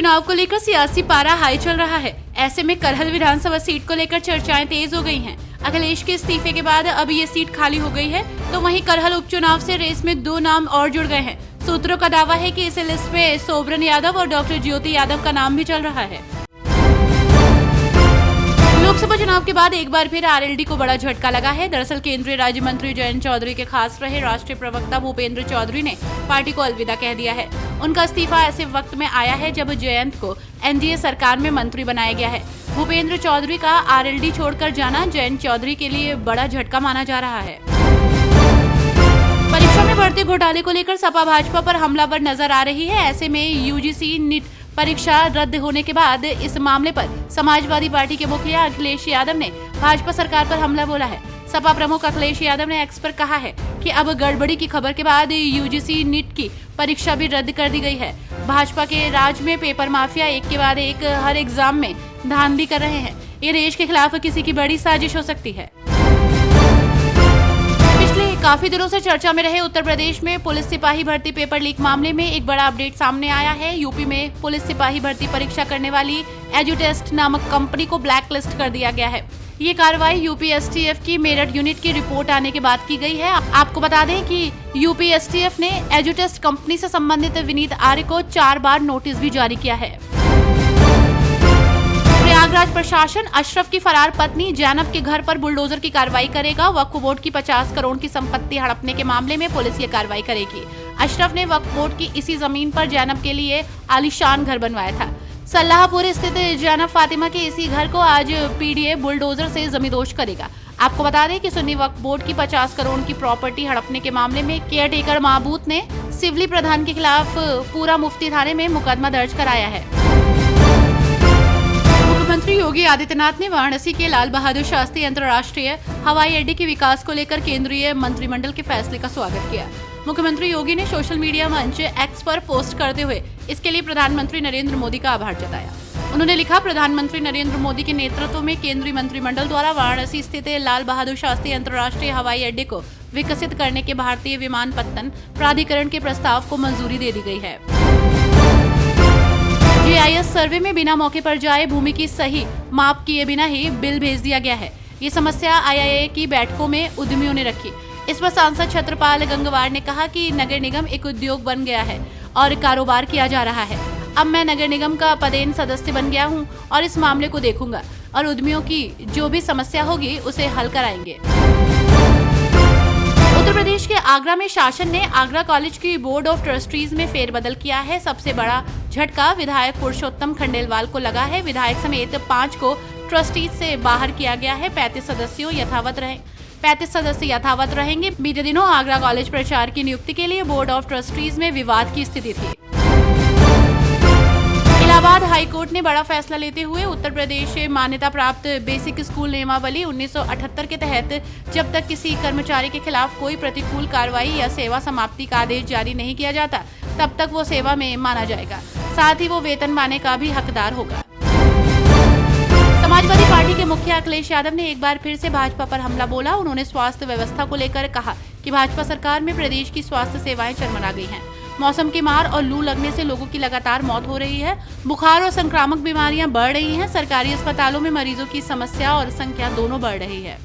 चुनाव को लेकर सियासी पारा हाई चल रहा है। ऐसे में करहल विधानसभा सीट को लेकर चर्चाएं तेज हो गई हैं। अखिलेश के इस्तीफे के बाद अब ये सीट खाली हो गई है, तो वहीं करहल उपचुनाव से रेस में 2 नाम और जुड़ गए हैं। सूत्रों का दावा है कि इस लिस्ट में सोबरन यादव और डॉक्टर ज्योति यादव का नाम भी चल रहा है। लोकसभा चुनाव के बाद एक बार फिर आरएलडी को बड़ा झटका लगा है। दरअसल केंद्रीय राज्य मंत्री जयंत चौधरी के खास रहे राष्ट्रीय प्रवक्ता भूपेंद्र चौधरी ने पार्टी को अलविदा कह दिया है। उनका इस्तीफा ऐसे वक्त में आया है जब जयंत को एनडीए सरकार में मंत्री बनाया गया है। भूपेंद्र चौधरी का आरएलडी छोड़कर जाना जयंत चौधरी के लिए बड़ा झटका माना जा रहा है। परीक्षा में भर्ती घोटाले को लेकर सपा भाजपा पर हमलावर नजर आ रही है। ऐसे में यूजीसी नीट परीक्षा रद्द होने के बाद इस मामले पर समाजवादी पार्टी के मुखिया अखिलेश यादव ने भाजपा सरकार पर हमला बोला है। सपा प्रमुख अखिलेश यादव ने एक्स पर कहा है कि अब गड़बड़ी की खबर के बाद यूजीसी नीट की परीक्षा भी रद्द कर दी गई है। भाजपा के राज में पेपर माफिया एक के बाद एक हर एग्जाम में धांधली कर रहे हैं। ये देश के खिलाफ किसी की बड़ी साजिश हो सकती है। काफी दिनों से चर्चा में रहे उत्तर प्रदेश में पुलिस सिपाही भर्ती पेपर लीक मामले में एक बड़ा अपडेट सामने आया है। यूपी में पुलिस सिपाही भर्ती परीक्षा करने वाली एजुटेस्ट नामक कंपनी को ब्लैक लिस्ट कर दिया गया है। ये कार्रवाई यूपीएसटीएफ की मेरठ यूनिट की रिपोर्ट आने के बाद की गई है। आपको बता दें कि यूपीएसटीएफ ने एजुटेस्ट कंपनी से संबंधित विनीत आर्य को 4 बार नोटिस भी जारी किया है। प्रयागराज प्रशासन अशरफ की फरार पत्नी जैनब के घर पर बुलडोजर की कार्रवाई करेगा। वक्फ बोर्ड की 50 करोड़ की संपत्ति हड़पने के मामले में पुलिस ये कार्रवाई करेगी। अशरफ ने वक्फ बोर्ड की इसी जमीन पर जैनब के लिए आलीशान घर बनवाया था। सल्लाहपुर स्थित जैनब फातिमा के इसी घर को आज पीडीए बुलडोजर से जमींदोज करेगा। आपको बता दें कि सुन्नी वक्फ बोर्ड की 50 करोड़ की प्रॉपर्टी हड़पने के मामले में केयर टेकर महबूत ने सिवली प्रधान के खिलाफ पूरा मुफ्ती थाने में मुकदमा दर्ज कराया है। मुख्यमंत्री योगी आदित्यनाथ ने वाराणसी के लाल बहादुर शास्त्री अंतर्राष्ट्रीय हवाई अड्डे के विकास को लेकर केंद्रीय मंत्रिमंडल के फैसले का स्वागत किया। मुख्यमंत्री योगी ने सोशल मीडिया मंच एक्स पर पोस्ट करते हुए इसके लिए प्रधानमंत्री नरेंद्र मोदी का आभार जताया। उन्होंने लिखा, प्रधानमंत्री नरेंद्र मोदी के नेतृत्व में केंद्रीय मंत्रिमंडल द्वारा वाराणसी स्थित लाल बहादुर शास्त्री अंतर्राष्ट्रीय हवाई अड्डे को विकसित करने के भारतीय विमानपत्तन प्राधिकरण के प्रस्ताव को मंजूरी दे दी गई है। जीआईएस सर्वे में बिना मौके पर जाए भूमि की सही माप किए बिना ही बिल भेज दिया गया है। ये समस्या आईआईए की बैठकों में उद्यमियों ने रखी। इस पर सांसद छत्रपाल गंगवार ने कहा कि नगर निगम एक उद्योग बन गया है और कारोबार किया जा रहा है। अब मैं नगर निगम का पदेन सदस्य बन गया हूं और इस मामले को देखूंगा और उद्यमियों की जो भी समस्या होगी उसे हल कराएंगे। उत्तर प्रदेश के आगरा में शासन ने आगरा कॉलेज की बोर्ड ऑफ ट्रस्टीज में फेरबदल किया है। सबसे बड़ा झटका विधायक पुरुषोत्तम खंडेलवाल को लगा है। विधायक समेत 5 को ट्रस्टीज से बाहर किया गया है। 35 सदस्य यथावत रहेंगे। बीते दिनों आगरा कॉलेज प्राचार्य की नियुक्ति के लिए बोर्ड ऑफ ट्रस्टीज में विवाद की स्थिति थी। इलाहाबाद हाईकोर्ट ने बड़ा फैसला लेते हुए उत्तर प्रदेश मान्यता प्राप्त बेसिक स्कूल नियमावली 1978 के तहत जब तक किसी कर्मचारी के खिलाफ कोई प्रतिकूल कार्रवाई या सेवा समाप्ति का आदेश जारी नहीं किया जाता तब तक वो सेवा में माना जाएगा। साथ ही वो वेतन पाने का भी हकदार होगा। समाजवादी पार्टी के मुखिया अखिलेश यादव ने एक बार फिर से भाजपा पर हमला बोला। उन्होंने स्वास्थ्य व्यवस्था को लेकर कहा कि भाजपा सरकार में प्रदेश की स्वास्थ्य सेवाएं चरमरा गई हैं। मौसम की मार और लू लगने से लोगों की लगातार मौत हो रही है। बुखार और संक्रामक बीमारियां बढ़ रही हैं। सरकारी अस्पतालों में मरीजों की समस्या और संख्या दोनों बढ़ रही है।